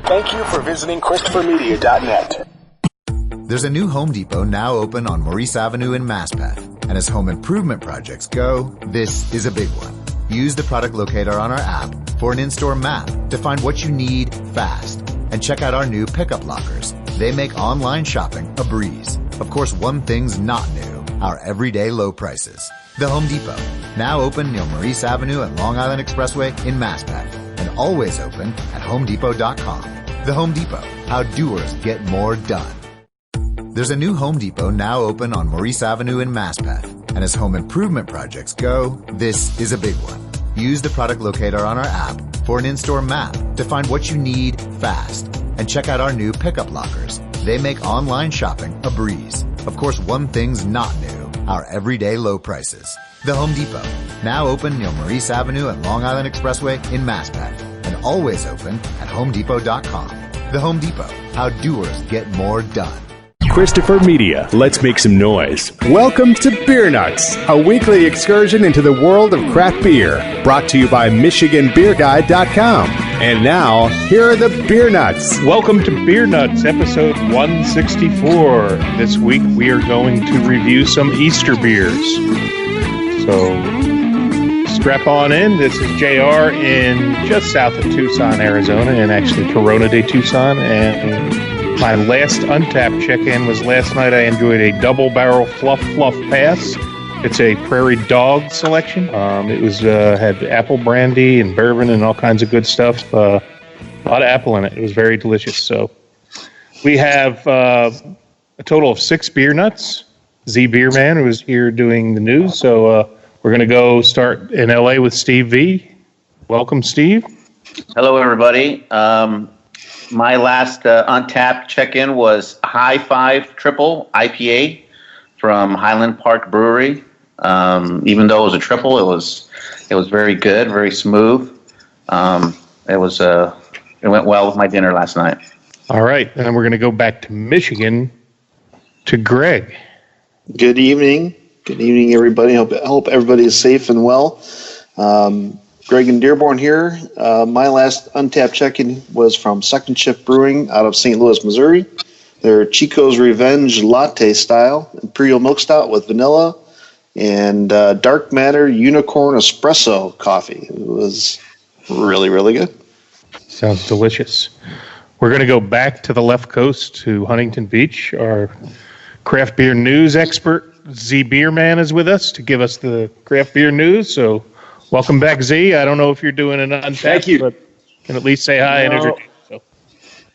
Thank you for visiting ChristopherMedia.net. There's a new Home Depot now open on Maurice Avenue in Maspeth. And as home improvement projects go, this is a big one. Use the product locator on our app for an in-store map to find what you need fast. And check out our new pickup lockers. They make online shopping a breeze. Of course, one thing's not new, our everyday low prices. The Home Depot, now open near Maurice Avenue and Long Island Expressway in Maspeth. And always open at HomeDepot.com. The Home Depot, how doers get more done. There's a new Home Depot now open on Maurice Avenue in Maspeth. And as home improvement projects go, this is a big one. Use the product locator on our app for an in-store map to find what you need fast. And check out our new pickup lockers. They make online shopping a breeze. Of course, one thing's not new, our everyday low prices. The Home Depot, now open near Maurice Avenue and Long Island Expressway in Maspeth. And always open at HomeDepot.com. The Home Depot, how doers get more done. Christopher Media, let's make some noise. Welcome to Beer Nuts, a weekly excursion into the world of craft beer, brought to you by MichiganBeerGuide.com. And now, here are the Beer Nuts. Welcome to Beer Nuts, episode 164. This week we are going to review some Easter beers. So, strap on in. This is JR in just south of Tucson, Arizona, and actually Corona de Tucson. And my last Untapped check-in was last night. I enjoyed a double barrel fluff pass. It's a Prairie Dog selection. It was had apple brandy and bourbon and all kinds of good stuff. A lot of apple in it. It was very delicious. So we have a total of 6 beer nuts. Z Beerman, who is here doing the news. So we're going to go start in LA with Steve V. Welcome, Steve. Hello, everybody. My last Untapped check-in was High Five Triple IPA from Highland Park Brewery. Even though it was a triple, it was very good, very smooth. It went well with my dinner last night. All right, and we're going to go back to Michigan to Greg. Good evening. Good evening, everybody. I hope everybody is safe and well. Greg in Dearborn here. My last Untapped check-in was from Second Shift Brewing out of St. Louis, Missouri. Their Chico's Revenge Latte style Imperial Milk Stout with vanilla and Dark Matter Unicorn Espresso coffee. It was really, really good. Sounds delicious. We're going to go back to the left coast to Huntington Beach. Our craft beer news expert, Z Beerman, is with us to give us the craft beer news. So welcome back, Z. I don't know if you're doing an Untapped, Thank you. But can at least say hi and introduce yourself.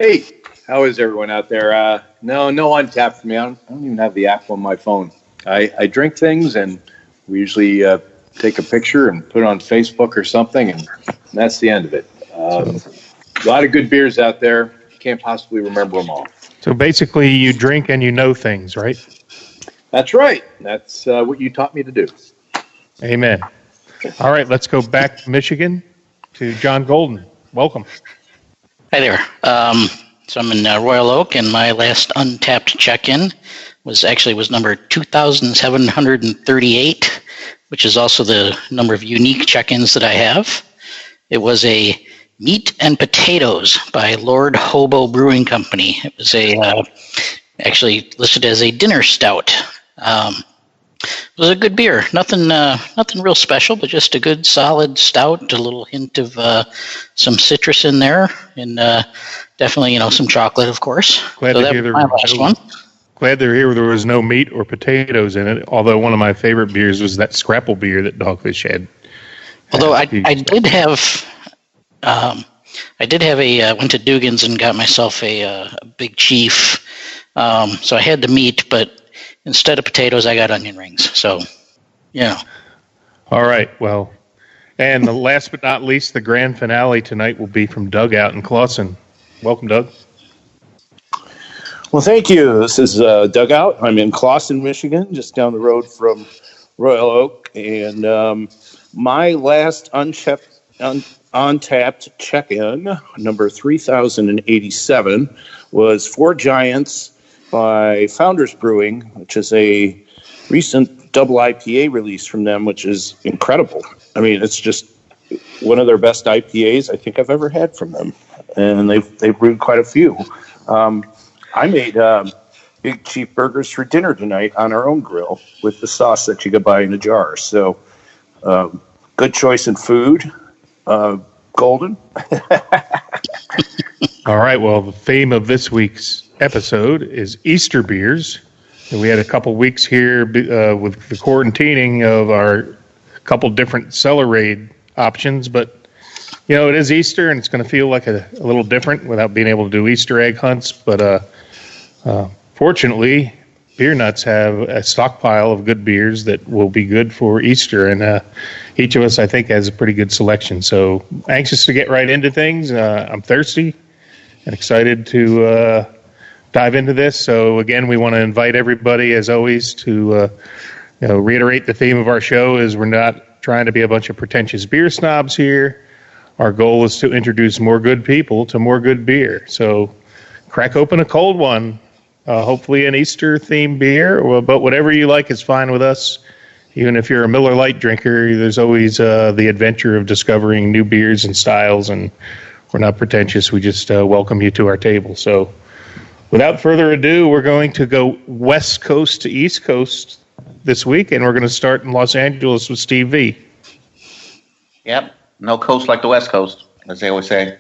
Hey, how is everyone out there? No Untapped for me. I don't even have the app on my phone. I drink things, and we usually take a picture and put it on Facebook or something, and that's the end of it. A lot of good beers out there. Can't possibly remember them all. So basically, you drink and you know things, right? That's right. That's what you taught me to do. Amen. All right, let's go back to Michigan to John Golden. Welcome. Hi there. So I'm in Royal Oak, and my last Untapped check-in was number 2,738, which is also the number of unique check-ins that I have. It was a Meat and Potatoes by Lord Hobo Brewing Company. It was actually listed as a dinner stout. It was a good beer. Nothing real special, but just a good solid stout. A little hint of some citrus in there, and definitely some chocolate, of course. Glad to hear my last one. Glad to hear there was no meat or potatoes in it. Although one of my favorite beers was that Scrapple beer that Dogfish had. Although I did have. Went to Dugan's and got myself a Big Chief. So I had the meat, but instead of potatoes, I got onion rings. So, All right. Well, and the last but not least, the grand finale tonight will be from Doug out in Clawson. Welcome, Doug. Well, thank you. This is Doug out. I'm in Clawson, Michigan, just down the road from Royal Oak. And my last Untapped check-in, number 3087, was Four Giants by Founders Brewing, which is a recent double IPA release from them, which is incredible. I mean, it's just one of their best IPAs I think I've ever had from them. and they've brewed quite a few. I made Big Chief burgers for dinner tonight on our own grill with the sauce that you could buy in a jar. So, good choice in food. Golden. All right. Well, the theme of this week's episode is Easter beers. And we had a couple weeks here with the quarantining of our couple different cellar raid options, but it is Easter and it's going to feel like a little different without being able to do Easter egg hunts. But fortunately, Beer Nuts have a stockpile of good beers that will be good for Easter, and each of us, I think, has a pretty good selection. So anxious to get right into things. I'm thirsty and excited to dive into this. So again, we want to invite everybody, as always, to reiterate the theme of our show is we're not trying to be a bunch of pretentious beer snobs here. Our goal is to introduce more good people to more good beer. So crack open a cold one. Hopefully an Easter-themed beer, but whatever you like is fine with us. Even if you're a Miller Lite drinker, there's always the adventure of discovering new beers and styles, and we're not pretentious. We just welcome you to our table. So without further ado, we're going to go West Coast to East Coast this week, and we're going to start in Los Angeles with Steve V. Yep, no coast like the West Coast, as they always say.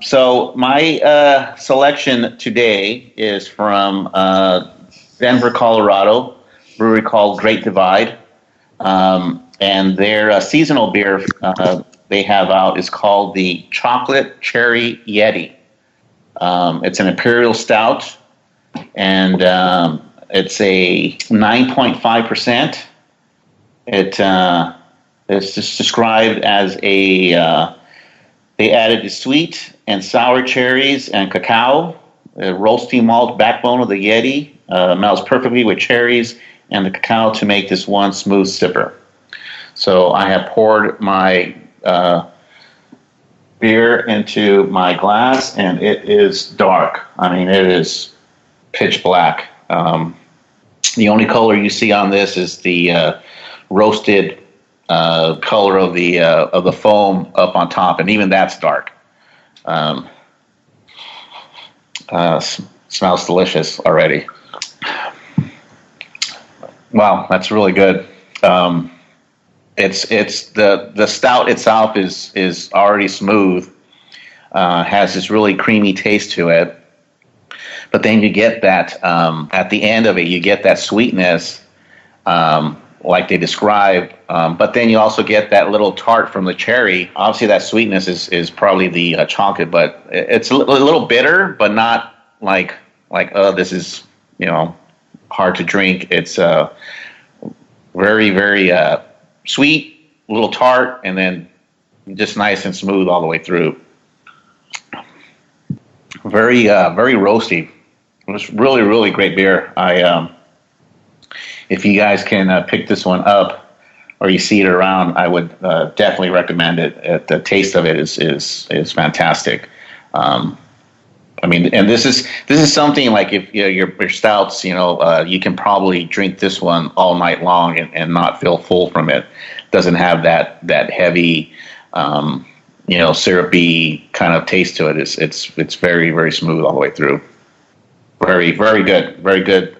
So my selection today is from Denver, Colorado, brewery called Great Divide, and their seasonal beer they have out is called the Chocolate Cherry Yeti. It's an imperial stout, and it's a 9.5%. It's just described as they added the sweet and sour cherries and cacao. The roasty malt backbone of the Yeti melts perfectly with cherries and the cacao to make this one smooth sipper. So I have poured my beer into my glass, and it is dark. I mean, it is pitch black. The only color you see on this is the roasted color of the foam up on top, and even that's dark. Smells delicious already. Wow, that's really good. It's the stout itself is already smooth, has this really creamy taste to it, but then you get that at the end of it, you get that sweetness. Like they described, but then you also get that little tart from the cherry. Obviously, that sweetness is probably the chocolate, but it's a little bitter, but not like this is hard to drink. It's very, very sweet, a little tart, and then just nice and smooth all the way through. Very very roasty. It was really, really great beer. If you guys can pick this one up or you see it around, I would definitely recommend it. The taste of it is fantastic. I mean, and this is something like if your stouts, you can probably drink this one all night long and not feel full from it. Doesn't have that heavy, syrupy kind of taste to it. It's very, very smooth all the way through. Very, very good. Very good.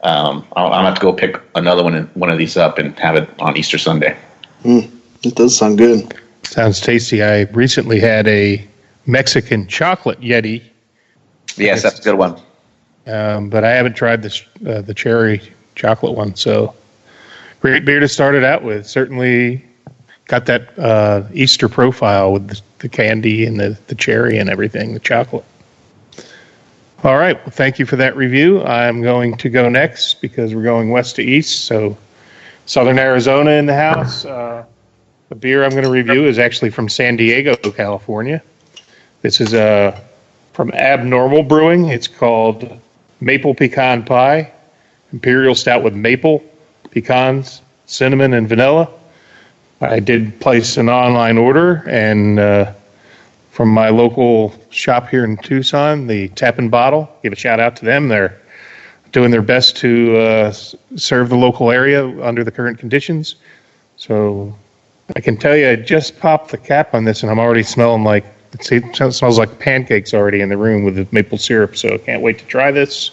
I'll have to go pick another one of these up and have it on Easter Sunday. It does sound good. Sounds tasty. I recently had a Mexican chocolate Yeti. Yes, that's a good one. But I haven't tried the cherry chocolate one. So great beer to start it out with. Certainly got that Easter profile with the candy and the cherry and everything, the chocolate. All right. Well, thank you for that review. I'm going to go next because we're going west to east. So Southern Arizona in the house. The beer I'm going to review is actually from San Diego, California. This is from Abnormal Brewing. It's called Maple Pecan Pie, Imperial Stout with maple, pecans, cinnamon, and vanilla. I did place an online order, and from my local shop here in Tucson, the Tap and Bottle. Give a shout out to them. They're doing their best to serve the local area under the current conditions. So I can tell you, I just popped the cap on this, and I'm already smelling like It smells like pancakes already in the room with the maple syrup. So I can't wait to try this.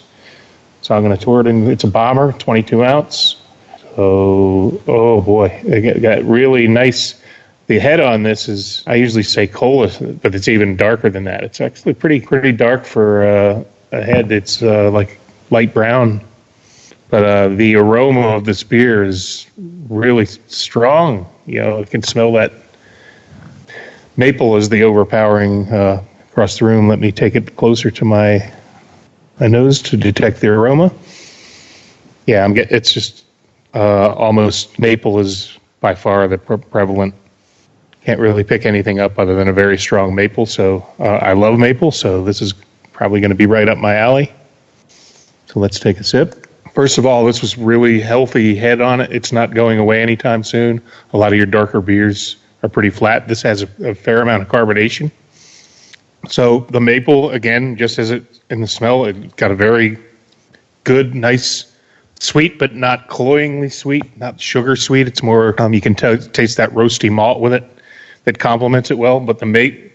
So I'm going to pour it in. It's a bomber, 22 ounce. Oh boy, it got really nice. The head on this is, I usually say cola, but it's even darker than that. It's actually pretty dark for a head. It's like light brown. But the aroma of this beer is really strong. I can smell that maple is the overpowering across the room. Let me take it closer to my nose to detect the aroma. Yeah, it's just almost maple is by far the prevalent. Can't really pick anything up other than a very strong maple. So I love maple, so this is probably going to be right up my alley. So let's take a sip. First of all, this was really healthy head on it. It's not going away anytime soon. A lot of your darker beers are pretty flat. This has a fair amount of carbonation. So the maple, again, just as it in the smell, it got a very good, nice, sweet, but not cloyingly sweet, not sugar sweet. It's more, you can taste that roasty malt with it that complements it well. But the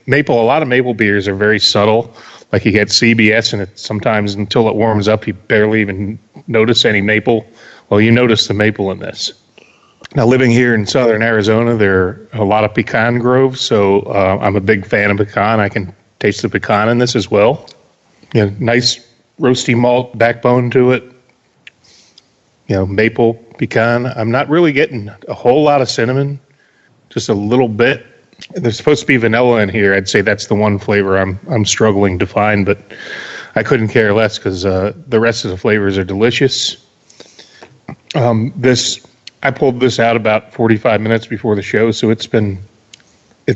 maple, a lot of maple beers are very subtle. Like you get CBS, and it sometimes until it warms up, you barely even notice any maple. Well, you notice the maple in this. Now, living here in southern Arizona, there are a lot of pecan groves, so I'm a big fan of pecan. I can taste the pecan in this as well. Nice roasty malt backbone to it. Maple, pecan. I'm not really getting a whole lot of cinnamon, just a little bit. There's supposed to be vanilla in here. I'd say that's the one flavor I'm struggling to find, but I couldn't care less because the rest of the flavors are delicious. I pulled this out about 45 minutes before the show, so it's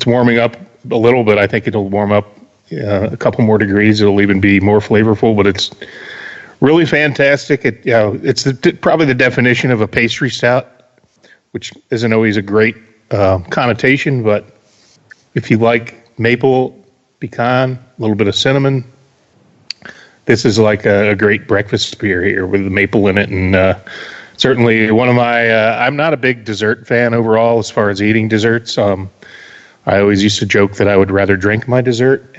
warming up a little bit. I think it'll warm up a couple more degrees. It'll even be more flavorful, but it's really fantastic. It's probably the definition of a pastry stout, which isn't always a great connotation, but if you like maple, pecan, a little bit of cinnamon, this is like a great breakfast beer here with the maple in it. And certainly one of my, I'm not a big dessert fan overall as far as eating desserts. I always used to joke that I would rather drink my dessert.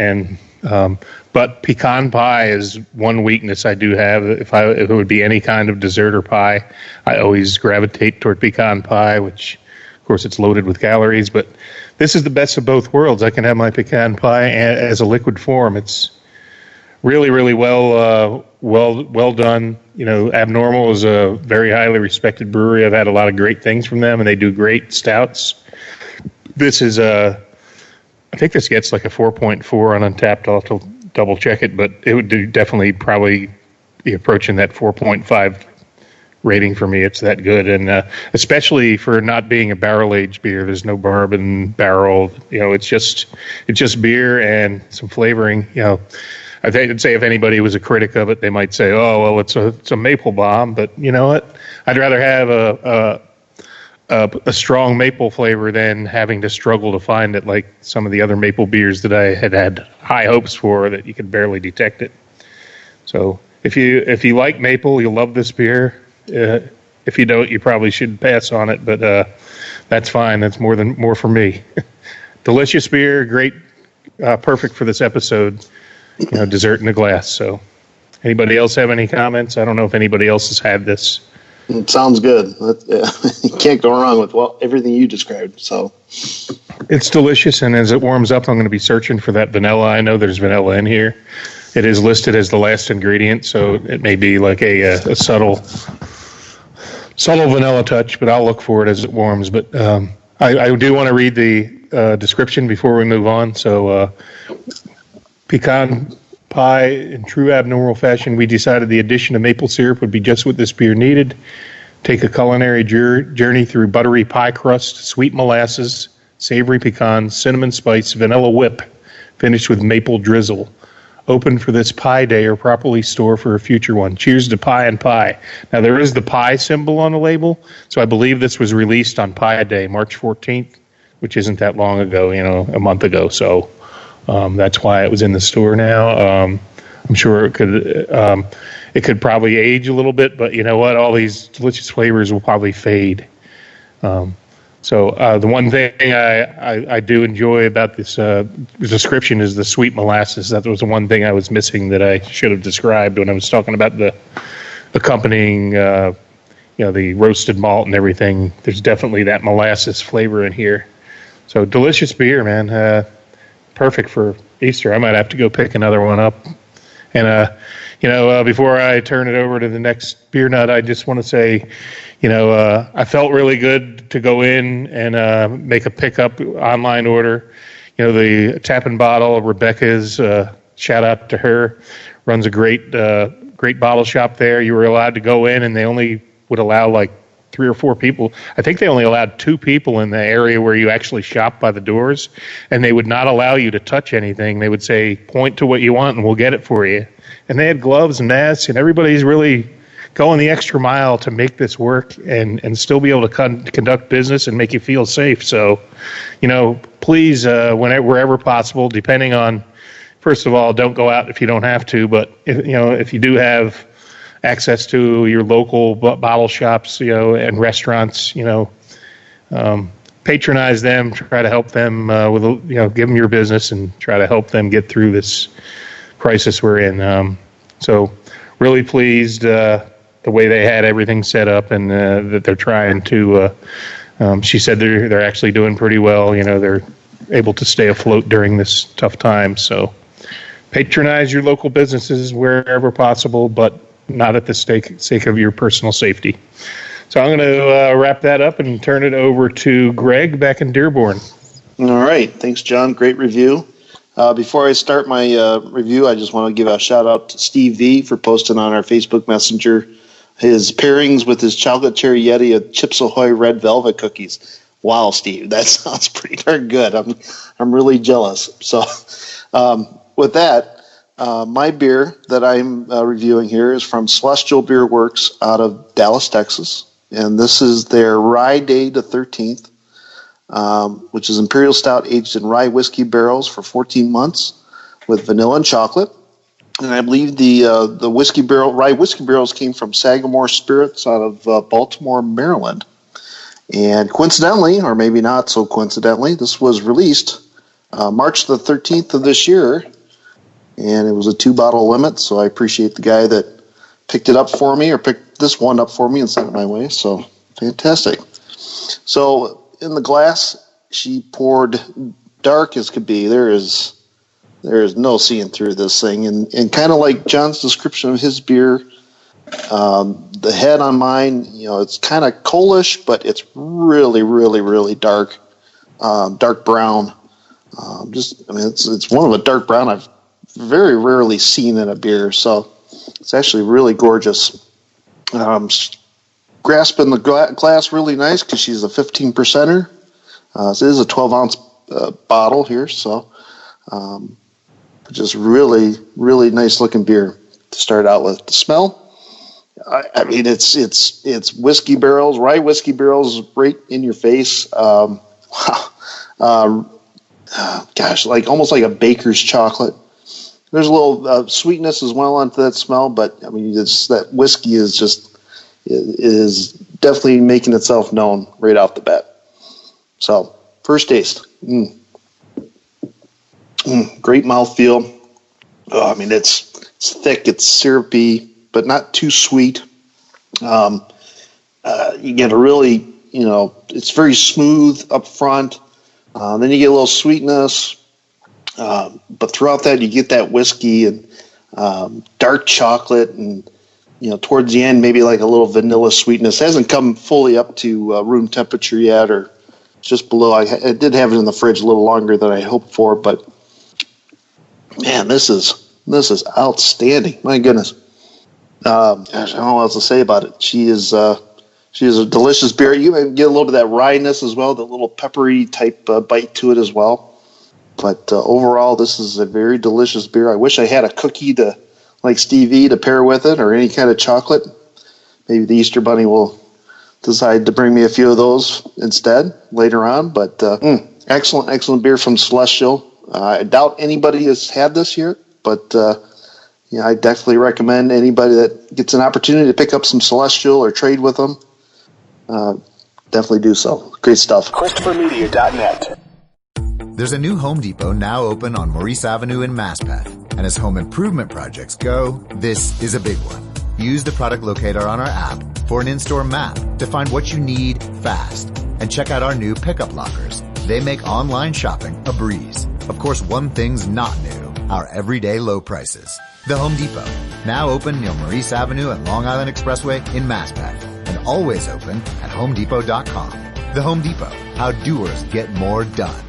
But pecan pie is one weakness I do have. If it would be any kind of dessert or pie, I always gravitate toward pecan pie, which of course it's loaded with calories, but this is the best of both worlds. I can have my pecan pie as a liquid form. It's really, really well done. Abnormal is a very highly respected brewery. I've had a lot of great things from them, and they do great stouts. This is I think this gets like a 4.4 on Untapped. I'll have to double check it, but it would definitely probably be approaching that 4.5 rating for me. It's that good, and especially for not being a barrel-aged beer. There's no bourbon barrel. It's just beer and some flavoring. I'd say if anybody was a critic of it, they might say, "Oh, well, it's a maple bomb." But you know what? I'd rather have a strong maple flavor than having to struggle to find it, like some of the other maple beers that I had high hopes for that you could barely detect it. So if you like maple, you'll love this beer. If you don't, you probably should pass on it, but that's fine. That's more for me. Delicious beer, great, perfect for this episode. Dessert in a glass. So, anybody else have any comments? I don't know if anybody else has had this. It sounds good. You can't go wrong with everything you described. So, it's delicious, and as it warms up, I'm going to be searching for that vanilla. I know there's vanilla in here. It is listed as the last ingredient, so it may be like a subtle vanilla touch, but I'll look for it as it warms. But I do want to read the description before we move on. So, pecan pie in true abnormal fashion, we decided the addition of maple syrup would be just what this beer needed. Take a culinary journey through buttery pie crust, sweet molasses, savory pecans, cinnamon spice, vanilla whip, finished with maple drizzle. Open for this pie day or properly store for a future one. Cheers to pie and pie. Now, there is the pie symbol on the label, so I believe this was released on Pie Day, March 14th, which isn't that long ago, a month ago. So that's why it was in the store now. I'm sure it could probably age a little bit, but you know what? All these delicious flavors will probably fade. So the one thing I do enjoy about this description is the sweet molasses. That was the one thing I was missing that I should have described when I was talking about the accompanying, the roasted malt and everything. There's definitely that molasses flavor in here. So delicious beer, man. Perfect for Easter. I might have to go pick another one up. And before I turn it over to the next beer nut, I just want to say, I felt really good to go in and make a pickup online order. The Tap and Bottle, Rebecca's, shout out to her, runs a great bottle shop there. You were allowed to go in, and they only would allow like 3 or 4 people. I think they only allowed 2 people in the area where you actually shop by the doors, and they would not allow you to touch anything. They would say, point to what you want, and we'll get it for you. And they had gloves and masks, and everybody's really going the extra mile to make this work and still be able to conduct business and make you feel safe. So, please, wherever possible, depending on, first of all, don't go out if you don't have to, but if you do have access to your local bottle shops, and restaurants, patronize them, try to help them give them your business and try to help them get through this crisis we're in. So really pleased the way they had everything set up and that they're trying to, she said they're actually doing pretty well. They're able to stay afloat during this tough time. So patronize your local businesses wherever possible, but not at the sake of your personal safety. So I'm going to wrap that up and turn it over to Greg back in Dearborn. All right. Thanks, John. Great review. Before I start my review, I just want to give a shout out to Steve V for posting on our Facebook Messenger his pairings with his chocolate cherry Yeti of Chips Ahoy red velvet cookies. Wow, Steve, that sounds pretty darn good. I'm really jealous. So with that, my beer that I'm reviewing here is from Celestial Beer Works out of Dallas, Texas. And this is their Rye Day the 13th, which is Imperial Stout aged in rye whiskey barrels for 14 months with vanilla and chocolate. And I believe the rye whiskey barrels came from Sagamore Spirits out of Baltimore, Maryland. And coincidentally, or maybe not so coincidentally, this was released March the 13th of this year. And it was a 2-bottle limit, so I appreciate the guy that picked it up for me, or picked this one up for me and sent it my way. So fantastic. So in the glass, she poured dark as could be. There is no seeing through this thing. And kind of like John's description of his beer, the head on mine, it's kind of coalish, but it's really, really, really dark, dark brown. It's one of the dark brown I've very rarely seen in a beer, so it's actually really gorgeous. Grasping the glass really nice because she's a 15%er. It is a 12-ounce bottle here, so just really, really nice looking beer to start out with. The smell, it's whiskey barrels, rye whiskey barrels, right in your face. Gosh, like almost like a baker's chocolate. There's a little sweetness as well onto that smell, but it's that whiskey is definitely making itself known right off the bat. So, first taste. Great mouthfeel. It's thick, it's syrupy, but not too sweet. You get a really, it's very smooth up front. Then you get a little sweetness. But throughout that, you get that whiskey and dark chocolate, and towards the end, maybe like a little vanilla sweetness. It hasn't come fully up to room temperature yet, or just below. I did have it in the fridge a little longer than I hoped for, but man, this is outstanding. My goodness, gosh, I don't know what else to say about it. She is a delicious beer. You may get a little bit of that wryness as well, the little peppery type bite to it as well. But overall, this is a very delicious beer. I wish I had a cookie like Stevie to pair with it, or any kind of chocolate. Maybe the Easter Bunny will decide to bring me a few of those instead later on. But excellent beer from Celestial. I doubt anybody has had this yet, but I definitely recommend anybody that gets an opportunity to pick up some Celestial or trade with them. Definitely do so. Great stuff. ChristopherMedia.net. There's a new Home Depot now open on Maurice Avenue in Maspeth. And as home improvement projects go, this is a big one. Use the product locator on our app for an in-store map to find what you need fast. And check out our new pickup lockers. They make online shopping a breeze. Of course, one thing's not new, our everyday low prices. The Home Depot, now open near Maurice Avenue and Long Island Expressway in Maspeth. And always open at HomeDepot.com. The Home Depot, how doers get more done.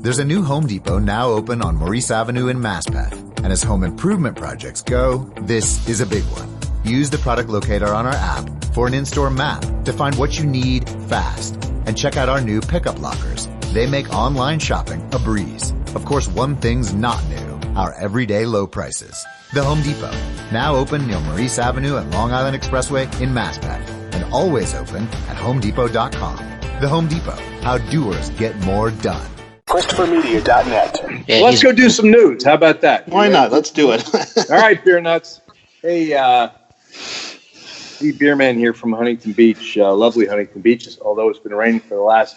There's a new Home Depot now open on Maurice Avenue in Maspeth. And as home improvement projects go, this is a big one. Use the product locator on our app for an in-store map to find what you need fast. And check out our new pickup lockers. They make online shopping a breeze. Of course, one thing's not new, our everyday low prices. The Home Depot, now open near Maurice Avenue and Long Island Expressway in Maspeth. And always open at HomeDepot.com. The Home Depot, how doers get more done. ChristopherMedia.net. Yeah, Let's go do some news. How about that? Why not? Let's do it. All right, Beer Nuts. Hey, Steve Beerman here from Huntington Beach, lovely Huntington Beach. Although it's been raining for the last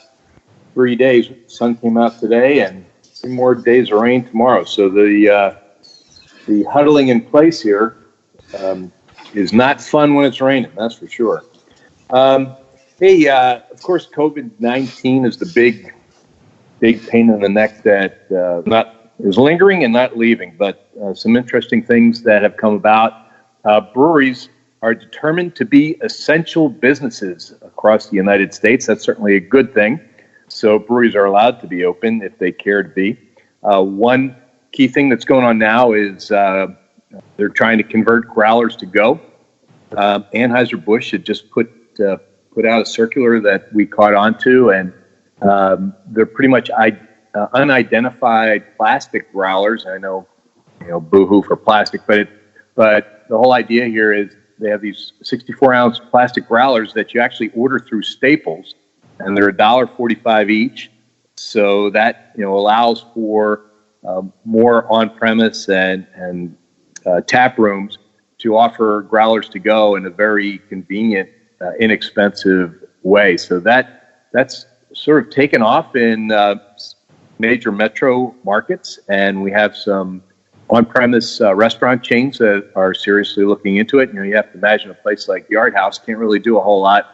3 days, the sun came out today, and 3 more days of rain tomorrow. So the huddling in place here is not fun when it's raining. That's for sure. Hey, of course, COVID-19 is the big pain in the neck that is lingering and not leaving. But some interesting things that have come about. Breweries are determined to be essential businesses across the United States. That's certainly a good thing. So breweries are allowed to be open if they care to be. One key thing that's going on now is they're trying to convert growlers to go. Anheuser-Busch had just put out a circular that we caught on to, and they're pretty much unidentified plastic growlers. I know, boo-hoo for plastic, but the whole idea here is they have these 64-ounce plastic growlers that you actually order through Staples, and they're $1.45 each. So that allows for more on-premise and tap rooms to offer growlers to go in a very convenient, inexpensive way. So that's sort of taken off in major metro markets, and we have some on-premise restaurant chains that are seriously looking into it. You have to imagine a place like Yard House can't really do a whole lot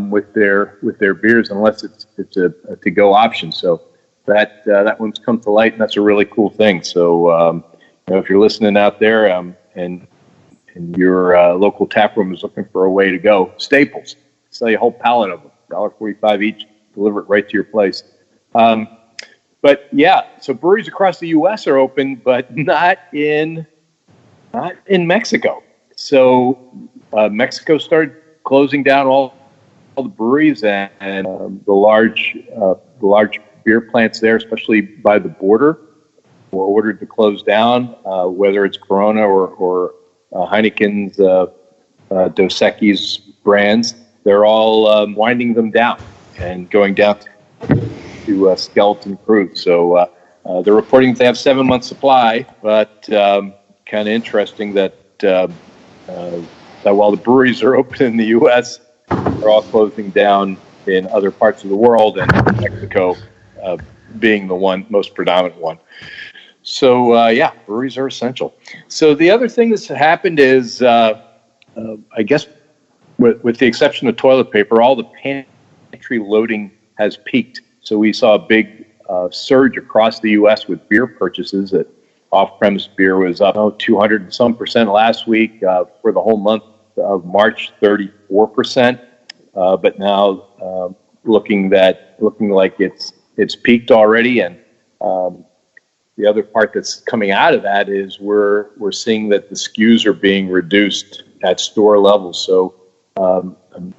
with their beers unless it's a to-go option. So that one's come to light, and that's a really cool thing. So if you're listening out there and your local tap room is looking for a way to go, Staples, sell you a whole pallet of them, $1.45 each, deliver it right to your place. But yeah, so breweries across the U.S. are open, but not in Mexico. So Mexico started closing down all the breweries and the large beer plants there, especially by the border, were ordered to close down. Whether it's Corona or Heineken's, Dos Equis brands, they're all winding them down and going down to skeleton crews. So they're reporting that they have 7 months supply, but kind of interesting that while the breweries are open in the U.S., they're all closing down in other parts of the world, and Mexico being the most predominant one. So breweries are essential. So the other thing that's happened is, I guess, with the exception of toilet paper, all the pantry loading has peaked. So we saw a big surge across the U.S. with beer purchases. That off-premise beer was up 200 and some percent last week. For the whole month of March, 34%. But now looking like it's peaked already. And the other part that's coming out of that is we're seeing that the SKUs are being reduced at store level. So I'm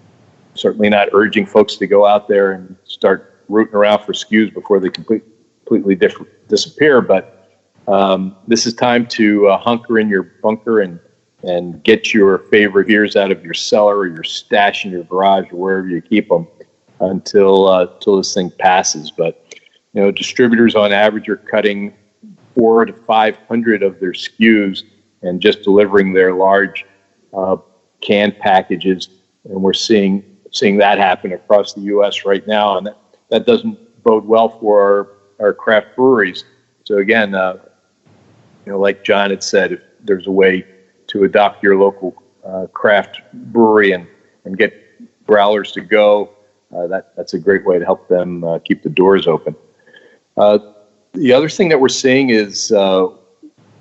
certainly not urging folks to go out there and start rooting around for SKUs before they completely disappear. But this is time to hunker in your bunker and get your favorite beers out of your cellar or your stash in your garage or wherever you keep them until this thing passes. But distributors on average are cutting 400 to 500 of their SKUs and just delivering their large can packages, and we're seeing seeing that happen across the U.S. right now, and that doesn't bode well for our craft breweries. So again, like John had said, if there's a way to adopt your local craft brewery and get growlers to go, that's a great way to help them keep the doors open. The other thing that we're seeing is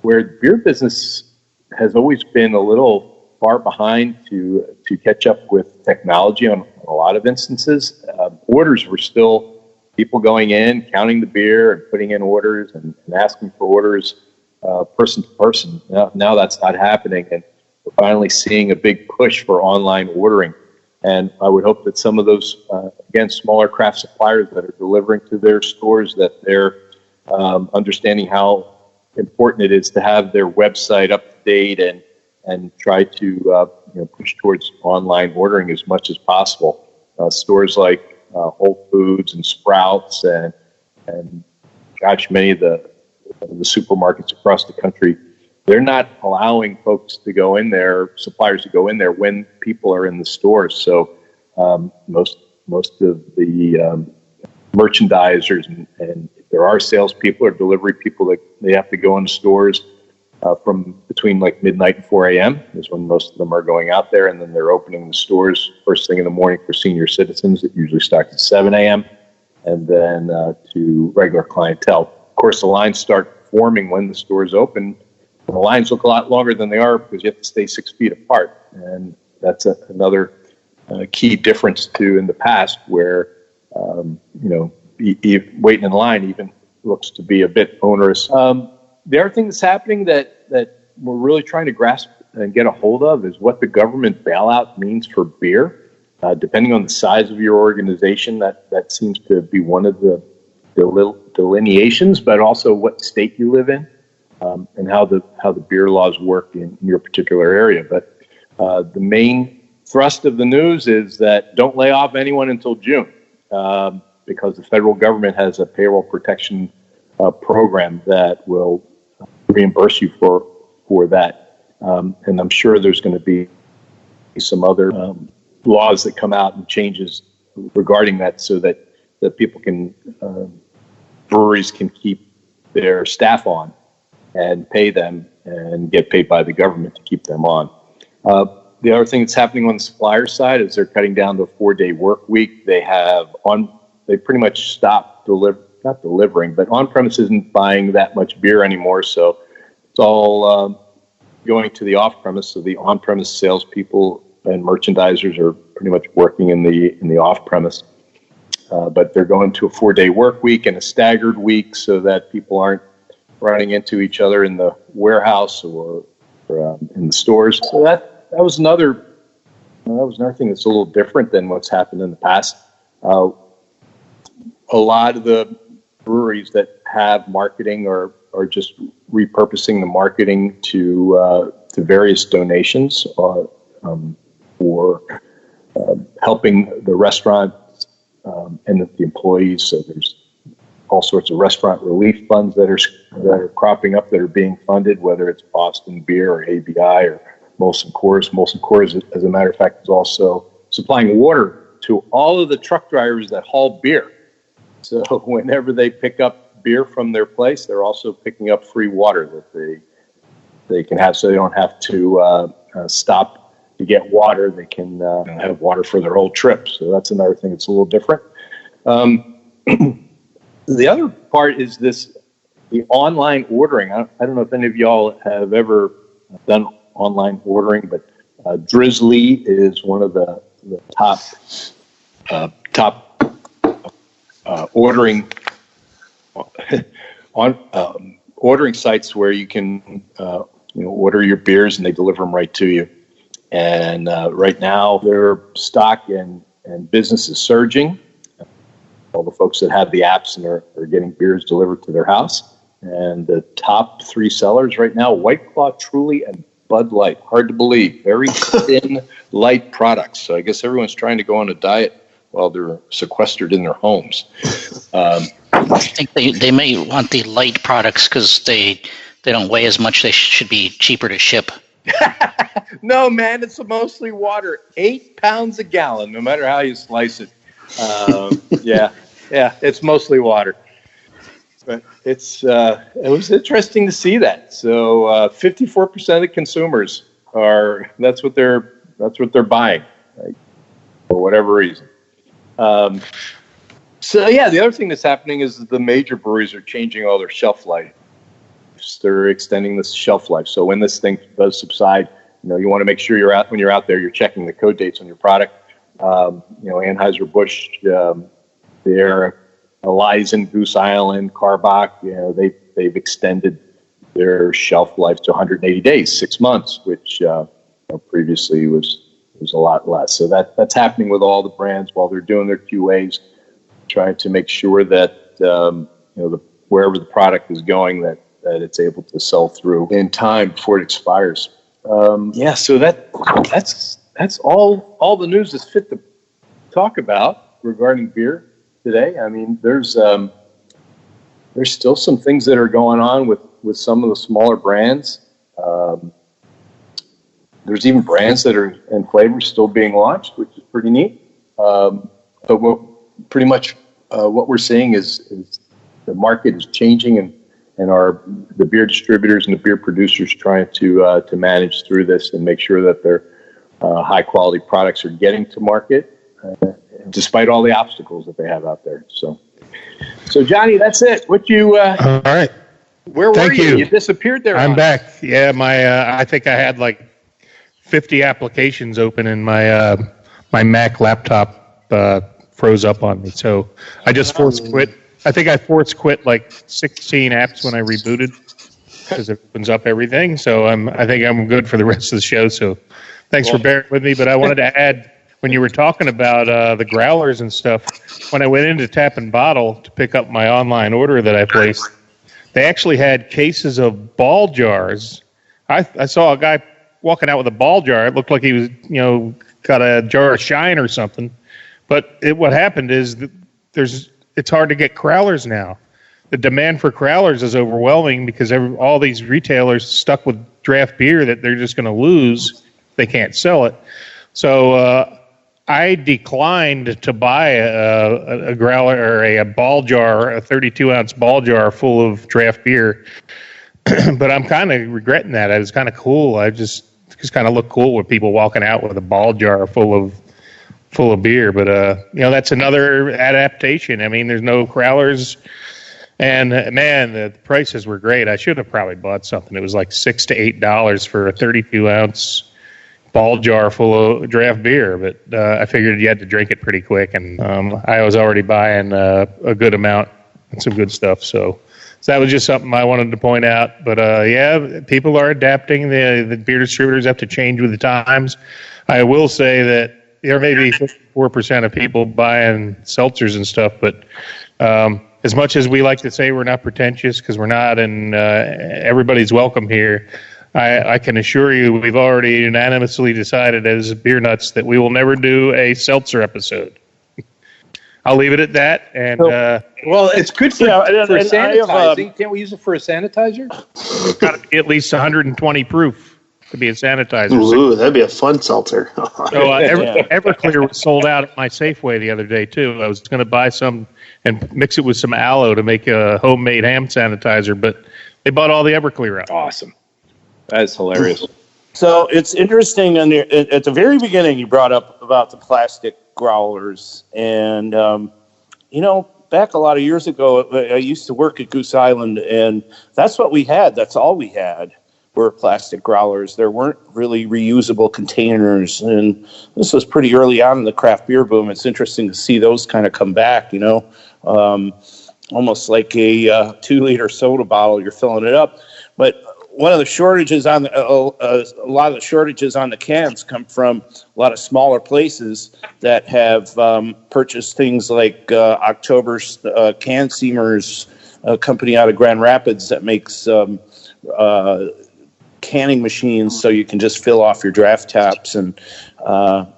where beer business has always been a little far behind to catch up with technology on a lot of instances. Orders were still people going in, counting the beer and putting in orders and asking for orders person to person. Now that's not happening, and we're finally seeing a big push for online ordering. And I would hope that some of those, again, smaller craft suppliers that are delivering to their stores, that they're understanding how important it is to have their website up to date and try to push towards online ordering as much as possible. Stores like Whole Foods and Sprouts and gosh, many of the supermarkets across the country, they're not allowing folks to go in there, suppliers to go in there when people are in the stores. So most of the merchandisers and if there are salespeople or delivery people, that they have to go into stores from between like midnight and 4 a.m. is when most of them are going out there, and then they're opening the stores first thing in the morning for senior citizens. It usually starts at 7 a.m. and then to regular clientele. Of course, the lines start forming when the stores open. And the lines look a lot longer than they are because you have to stay 6 feet apart, and that's another key difference to in the past, where waiting in line even looks to be a bit onerous. The other thing that's happening that we're really trying to grasp and get a hold of is what the government bailout means for beer. Depending on the size of your organization, that seems to be one of the delineations, but also what state you live in, and how the beer laws work in your particular area. But the main thrust of the news is that don't lay off anyone until June, because the federal government has a payroll protection program that will reimburse you for that. And I'm sure there's going to be some other laws that come out and changes regarding that, so that people can, breweries can keep their staff on and pay them and get paid by the government to keep them on. The other thing that's happening on the supplier side is they're cutting down to a 4-day work week. They pretty much stopped not delivering, but on-premise isn't buying that much beer anymore, so it's all going to the off-premise. So the on-premise salespeople and merchandisers are pretty much working in the off-premise, but they're going to a 4-day work week and a staggered week so that people aren't running into each other in the warehouse or in the stores. So that was another thing that's a little different than what's happened in the past. A lot of the breweries that have marketing are just repurposing the marketing to various donations or helping the restaurants and the employees. So there's all sorts of restaurant relief funds that are cropping up that are being funded, whether it's Boston Beer or ABI or Molson Coors. Molson Coors, as a matter of fact, is also supplying water to all of the truck drivers that haul beer. So whenever they pick up beer from their place, they're also picking up free water that they can have, so they don't have to stop to get water. They can have water for their whole trip. So that's another thing that's a little different. The other part is the online ordering. I don't know if any of y'all have ever done online ordering, but Drizzly is one of the top ordering ordering sites where you can order your beers and they deliver them right to you. And right now, their stock and business is surging. All the folks that have the apps and are getting beers delivered to their house. And the top 3 sellers right now, White Claw, Truly, and Bud Light. Hard to believe. Very thin, light products. So I guess everyone's trying to go on a diet while they're sequestered in their homes. I think they may want the light products because they don't weigh as much. They should be cheaper to ship. No, man, it's mostly water. 8 pounds a gallon, no matter how you slice it. Yeah, it's mostly water. But it was interesting to see that. So 54% of consumers that's what they're buying, right, for whatever reason. So yeah, the other thing that's happening is the major breweries are changing all their shelf life. They're extending this shelf life. So when this thing does subside, you want to make sure when you're out there, you're checking the code dates on your product. Anheuser-Busch, their Elizen, Goose Island, Karbach, they've extended their shelf life to 180 days, 6 months, which previously was a lot less. So that's happening with all the brands while they're doing their QAs, trying to make sure that wherever the product is going, that it's able to sell through in time before it expires. So that's all the news that's fit to talk about regarding beer today. I mean, there's still some things that are going on with some of the smaller brands. There's even brands that are and flavors still being launched, which is pretty neat. But what we're seeing is the market is changing, and the beer distributors and the beer producers trying to manage through this and make sure that their high quality products are getting to market, despite all the obstacles that they have out there. So Johnny, that's it. All right. Where were you? You disappeared there. I'm back. Yeah, I think I had like 50 applications open, and my Mac laptop froze up on me. So I just forced quit. I think I forced quit like 16 apps when I rebooted because it opens up everything. So I think I'm good for the rest of the show. So thanks for bearing with me. But I wanted to add, when you were talking about the growlers and stuff, when I went into Tap and Bottle to pick up my online order that I placed, they actually had cases of ball jars. I saw a guy walking out with a ball jar. It looked like he was, got a jar of Shine or something. But what happened is it's hard to get crowlers now. The demand for crowlers is overwhelming because all these retailers stuck with draft beer that they're just going to lose. They can't sell it. So I declined to buy a growler or a ball jar, a 32-ounce ball jar full of draft beer. But I'm kind of regretting that. It was kind of cool. I just kind of look cool with people walking out with a ball jar full of beer. But that's another adaptation. I mean, there's no crowlers, and man, the prices were great. I should have probably bought something. It was like $6 to $8 for a 32-ounce ball jar full of draft beer, but I figured you had to drink it pretty quick, and I was already buying a good amount and some good stuff. So that was just something I wanted to point out. But people are adapting. The beer distributors have to change with the times. I will say that there may be 54% of people buying seltzers and stuff, but as much as we like to say we're not pretentious, because we're not, and everybody's welcome here, I can assure you we've already unanimously decided as Beer Nuts that we will never do a seltzer episode. I'll leave it at that. And well, it's good for sanitizing. Can't we use it for a sanitizer? It's got to be at least 120 proof to be a sanitizer. Ooh, that'd be a fun seltzer. So Everclear was sold out at my Safeway the other day too. I was going to buy some and mix it with some aloe to make a homemade hand sanitizer, but they bought all the Everclear out. Awesome. That's hilarious. So it's interesting. At the very beginning, you brought up about the plastic growlers, and back a lot of years ago, I used to work at Goose Island, and that's what we had. That's all we had were plastic growlers. There weren't really reusable containers, and this was pretty early on in the craft beer boom. It's interesting to see those kind of come back. Almost like a 2-liter soda bottle. You're filling it up, but one of the shortages a lot of the shortages on the cans come from a lot of smaller places that have purchased things like October's Can Seamers, a company out of Grand Rapids that makes canning machines so you can just fill off your draft taps, and our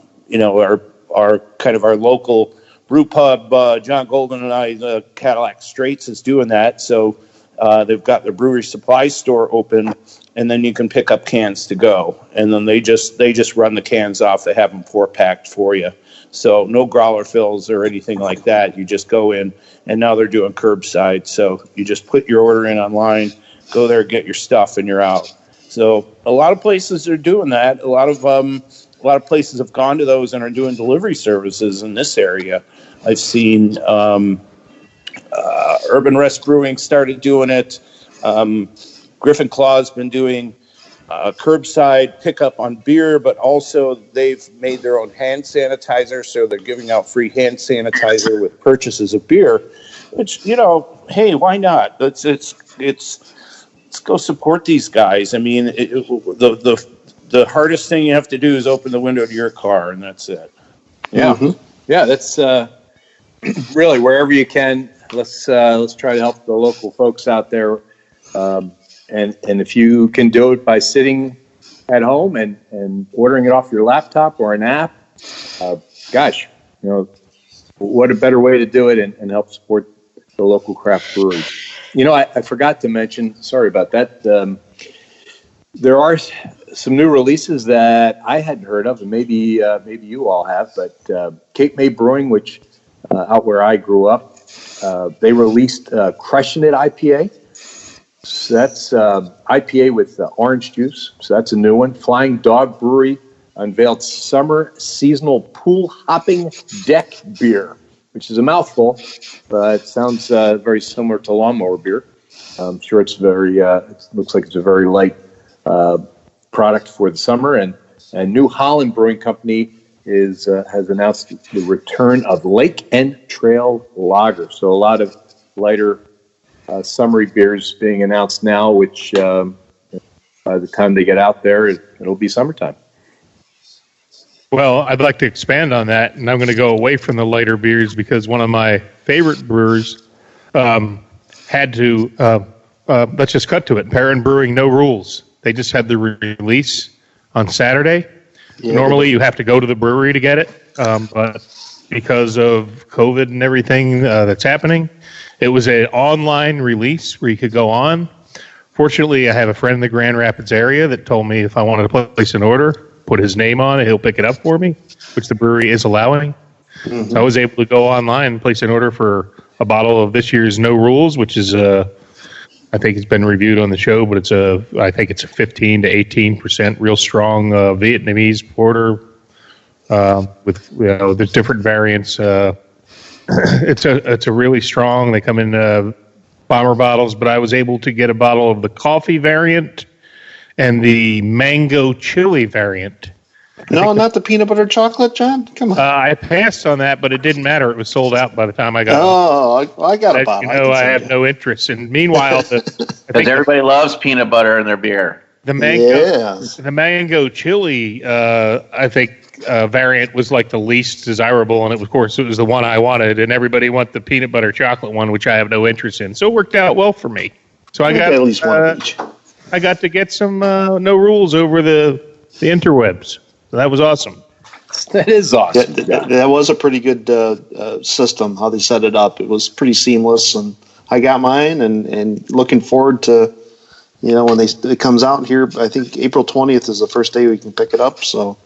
kind of our local brew pub, John Golden and I, the Cadillac Straits, is doing that. So They've got the brewery supply store open, and then you can pick up cans to go. And then they just run the cans off. They have them 4-packed for you. So no growler fills or anything like that. You just go in, and now they're doing curbside. So you just put your order in online, go there, get your stuff, and you're out. So a lot of places are doing that. A lot of places have gone to those and are doing delivery services in this area. I've seen Urban Rest Brewing started doing it. Griffin Claw's been doing curbside pickup on beer, but also they've made their own hand sanitizer, so they're giving out free hand sanitizer with purchases of beer. Which, hey, why not? Let's go support these guys. I mean, the hardest thing you have to do is open the window to your car, and that's it. Yeah, yeah, that's really wherever you can. Let's try to help the local folks out there. And if you can do it by sitting at home and ordering it off your laptop or an app, gosh, what a better way to do it and help support the local craft brewery. I forgot to mention, sorry about that, there are some new releases that I hadn't heard of, and maybe you all have, but Cape May Brewing, which out where I grew up, they released Crushing It IPA. So that's IPA with orange juice. So that's a new one. Flying Dog Brewery unveiled summer seasonal pool hopping deck beer, which is a mouthful, but it sounds very similar to lawnmower beer. I'm sure it's it looks like it's a very light product for the summer. And New Holland Brewing Company has announced the return of Lake and Trail Lager. So a lot of lighter summery beers being announced now, which by the time they get out there, it'll be summertime. Well, I'd like to expand on that, and I'm going to go away from the lighter beers because one of my favorite brewers had to, let's just cut to it, Perrin Brewing, No Rules. They just had the release on Saturday. Yeah. Normally, you have to go to the brewery to get it, but because of COVID and everything that's happening, it was an online release where you could go on. Fortunately, I have a friend in the Grand Rapids area that told me if I wanted to place an order, put his name on it, he'll pick it up for me, which the brewery is allowing. Mm-hmm. So I was able to go online and place an order for a bottle of this year's No Rules, which is I think it's been reviewed on the show, but I think it's a 15 to 18% real strong Vietnamese porter with there's different variants. It's a really strong. They come in bomber bottles, but I was able to get a bottle of the coffee variant and the mango chili variant. No, not the peanut butter chocolate, John. Come on. I passed on that, but it didn't matter. It was sold out by the time I got. Oh, I got a bottle. I have no interest. And meanwhile, because everybody loves peanut butter in their beer. The mango chili, I think variant was like the least desirable, and of course it was the one I wanted. And everybody wanted the peanut butter chocolate one, which I have no interest in. So it worked out well for me. So I got at least one of each. I got to get some No Rules over the interwebs. So that was awesome. That is awesome. That was a pretty good system, how they set it up. It was pretty seamless, and I got mine, and looking forward to, when it comes out here. I think April 20th is the first day we can pick it up. So,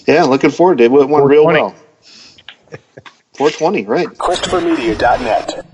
yeah, looking forward to it. It went real well. 420, right. ChristopherMedia.net.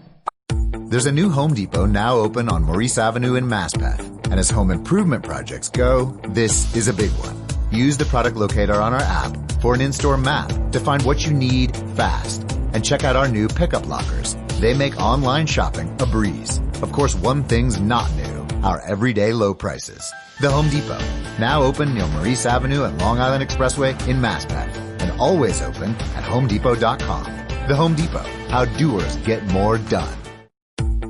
There's a new Home Depot now open on Maurice Avenue in Maspeth. And as home improvement projects go, this is a big one. Use the product locator on our app for an in-store map to find what you need fast. And check out our new pickup lockers. They make online shopping a breeze. Of course, one thing's not new, our everyday low prices. The Home Depot, now open near Maurice Avenue and Long Island Expressway in Maspeth, and always open at HomeDepot.com. The Home Depot, how doers get more done.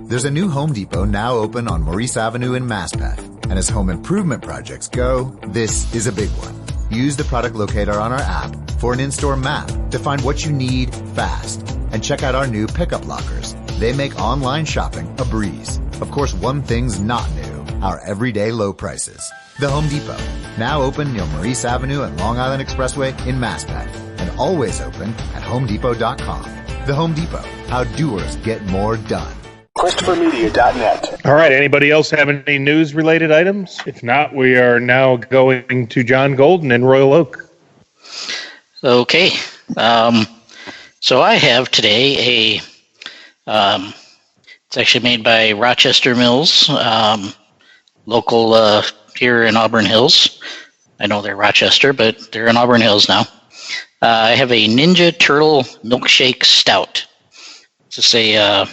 There's a new Home Depot now open on Maurice Avenue in Maspeth. And as home improvement projects go, this is a big one. Use the product locator on our app for an in-store map to find what you need fast. And check out our new pickup lockers. They make online shopping a breeze. Of course, one thing's not new, our everyday low prices. The Home Depot, now open near Maurice Avenue and Long Island Expressway in Maspeth, and always open at HomeDepot.com. The Home Depot, how doers get more done. ChristopherMedia.net. All right. Anybody else have any news-related items? If not, we are now going to John Golden in Royal Oak. Okay. So I have today it's actually made by Rochester Mills, local here in Auburn Hills. I know they're Rochester, but they're in Auburn Hills now. I have a Ninja Turtle Milkshake Stout. It's just a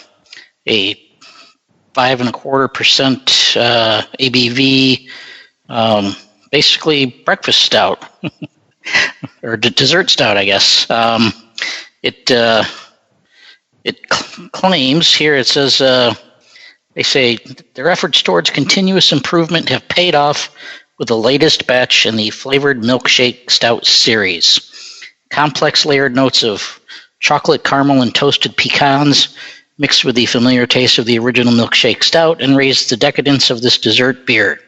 5.25% ABV, basically breakfast stout or dessert stout, I guess. It claims here, it says, they say their efforts towards continuous improvement have paid off with the latest batch in the flavored milkshake stout series. Complex layered notes of chocolate, caramel, and toasted pecans mixed with the familiar taste of the original milkshake stout and raised the decadence of this dessert beer.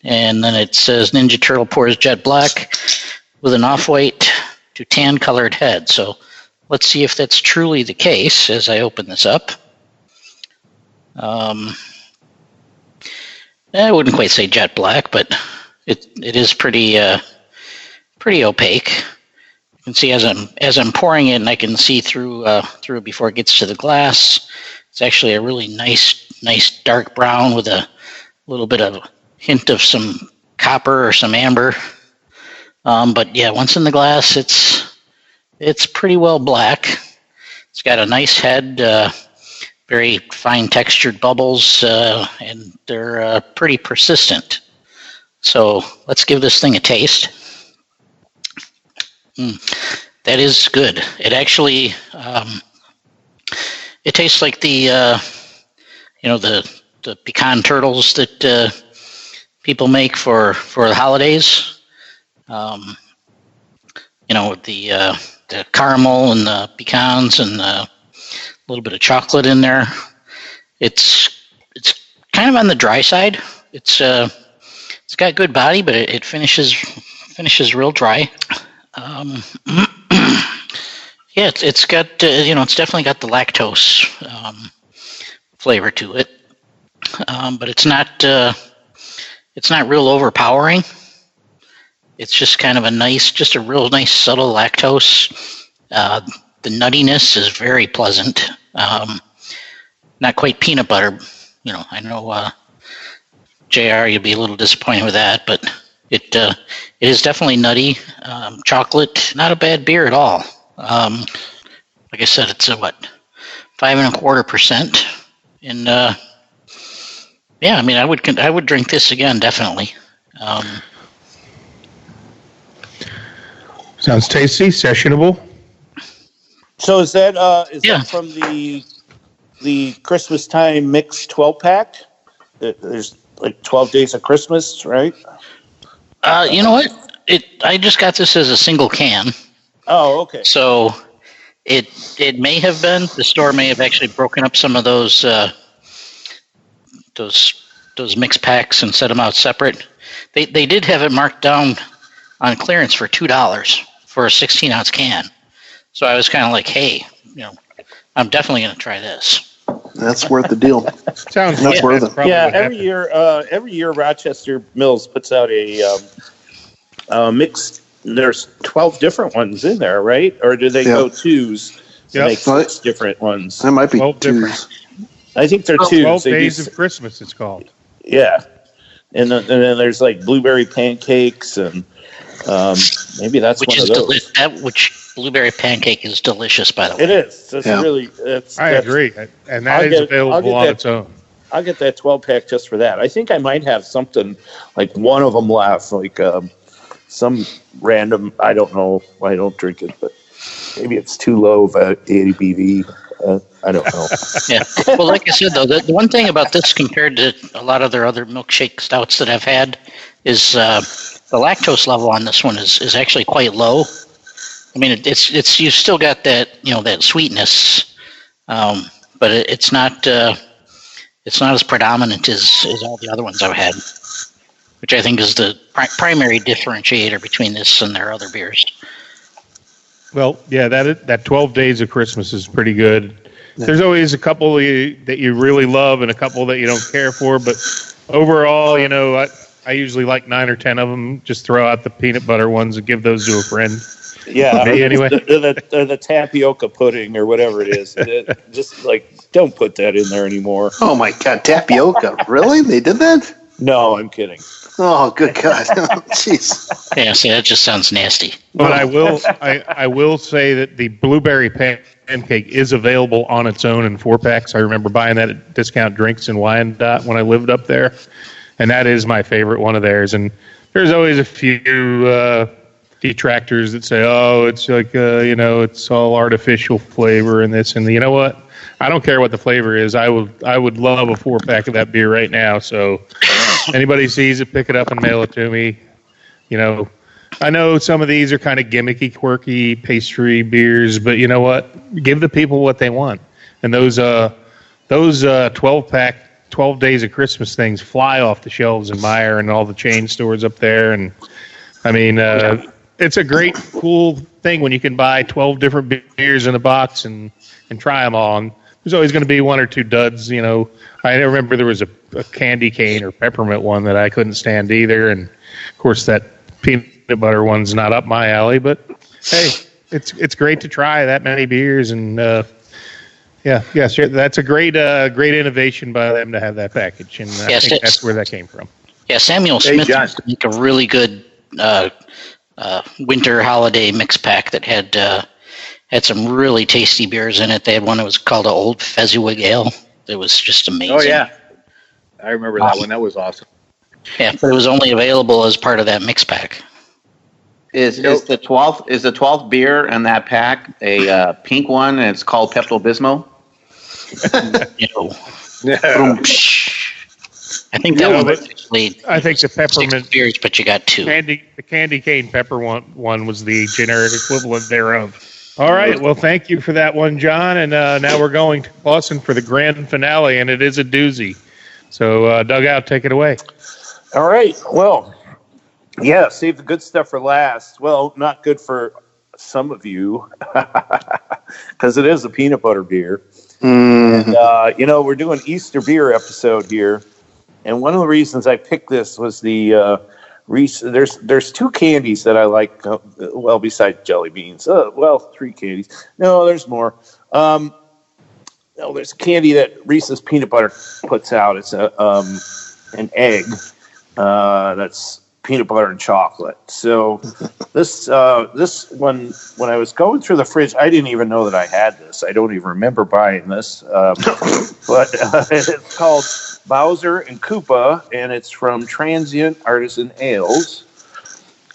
And then it says Ninja Turtle pours jet black with an off-white to tan-colored head. So let's see if that's truly the case as I open this up. I wouldn't quite say jet black, but it is pretty opaque. You can see as I'm pouring it, and I can see through it before it gets to the glass. It's actually a really nice dark brown with a little bit of hint of some copper or some amber. But yeah, once in the glass, it's pretty well black. It's got a nice head, very fine textured bubbles, and they're pretty persistent. So let's give this thing a taste. That is good. It actually, it tastes like the pecan turtles that people make for the holidays. With the caramel and the pecans and a little bit of chocolate in there. It's kind of on the dry side. It's got good body, but it finishes real dry. Yeah, it's got it's definitely got the lactose flavor to it, but it's not real overpowering. It's just kind of a real nice subtle lactose. The nuttiness is very pleasant. Not quite peanut butter. I know JR, you'll be a little disappointed with that, but it is definitely nutty. Chocolate, not a bad beer at all. Like I said, it's 5.25%. And yeah, I mean, I would drink this again, definitely. Sounds tasty, sessionable. So is that from the Christmas time mix 12-pack? There's like 12 days of Christmas, right? You know what? I just got this as a single can. Oh, okay. So it may have been, the store may have actually broken up some of those mix packs and set them out separate. They did have it marked down on clearance for $2 for a 16-ounce can. So I was kind of like, hey, I'm definitely going to try this. That's worth the deal. Sounds That's worth it. Yeah, every year Rochester Mills puts out a mixed. There's 12 different ones in there, right? Or do they go twos to make 6 different ones? That might be 12 twos. I think they're twos. 12 Days of Christmas, it's called. Yeah, and then there's like blueberry pancakes, and maybe that's one of those. Which blueberry pancake is delicious, by the way. It is. I agree, and that is available on its own. I'll get that 12-pack just for that. I think I might have something like one of them left, like some random. I don't know. I don't drink it, but maybe it's too low of a ABV. I don't know. Yeah. Well, like I said, though, the one thing about this compared to a lot of their other milkshake stouts that I've had is the lactose level on this one is actually quite low. I mean, it's you've still got that that sweetness, but it's not as predominant as all the other ones I've had, which I think is the primary differentiator between this and their other beers. Well, yeah, that 12 Days of Christmas is pretty good. there's always a couple that you really love and a couple that you don't care for. But overall, I usually like 9 or 10 of them. Just throw out the peanut butter ones and give those to a friend. Yeah, Me, anyway. The tapioca pudding or whatever it is. Just don't put that in there anymore. Oh my God, tapioca! Really? They did that? No, I'm kidding. Oh, good God! Jeez. Yeah, see, that just sounds nasty. But I will say that the blueberry pancake is available on its own in 4-packs. I remember buying that at Discount Drinks in Wyandotte when I lived up there, and that is my favorite one of theirs. And there's always a few detractors that say, "Oh, it's like it's all artificial flavor and this and the." You know what? I don't care what the flavor is. I would love a 4-pack of that beer right now. So anybody sees it, pick it up and mail it to me. I know some of these are kind of gimmicky, quirky pastry beers, but you know what? Give the people what they want. And those 12-pack, 12 Days of Christmas things fly off the shelves in Meijer and all the chain stores up there. And I mean, it's a great, cool thing when you can buy 12 different beers in a box and try them all. And there's always going to be 1 or 2 duds. I remember there was a candy cane or peppermint one that I couldn't stand either. And of course, that peanut butter one's not up my alley. But hey, it's great to try that many beers. And sure, that's a great innovation by them to have that package. And I think that's where that came from. Yeah, Samuel Smith used to make a really good winter holiday mix pack that had some really tasty beers in it. They had one that was called an Old Fezziwig Ale. It was just amazing. Oh yeah, I remember that one. That was awesome. Yeah, but it was only available as part of that mix pack. Is the 12th beer in that pack a pink one and it's called Pepto Bismol? I think that one was actually. I think the peppermint beers, but you got 2. The candy cane pepper one was the generic equivalent thereof. All right. Well, thank you for that one, John. And now we're going to Clausen for the grand finale, and it is a doozy. So, Dugout, take it away. All right. Well, yeah, save the good stuff for last. Well, not good for some of you because it is a peanut butter beer. And, we're doing Easter beer episode here. And one of the reasons I picked this was the there's 2 candies that I like, besides jelly beans. 3 candies. No, there's more. There's candy that Reese's Peanut Butter puts out. It's an egg that's peanut butter and chocolate. So this one, when I was going through the fridge, I didn't even know that I had this. I don't even remember buying this. But it's called Bowser and Koopa, and it's from Transient Artisan Ales.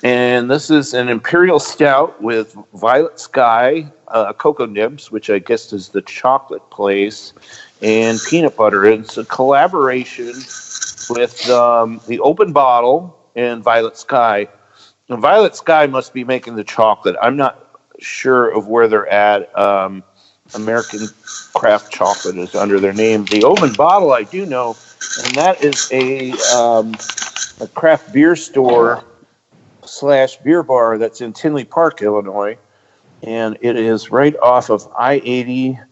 And this is an Imperial Stout with Violet Sky, Cocoa Nibs, which I guess is the chocolate place, and peanut butter. And it's a collaboration with the Open Bottle and Violet Sky. And Violet Sky must be making the chocolate. I'm not sure of where they're at. American Craft Chocolate is under their name. The Open Bottle I do know, and that is a craft beer store / beer bar that's in Tinley Park, Illinois. And it is right off of I-80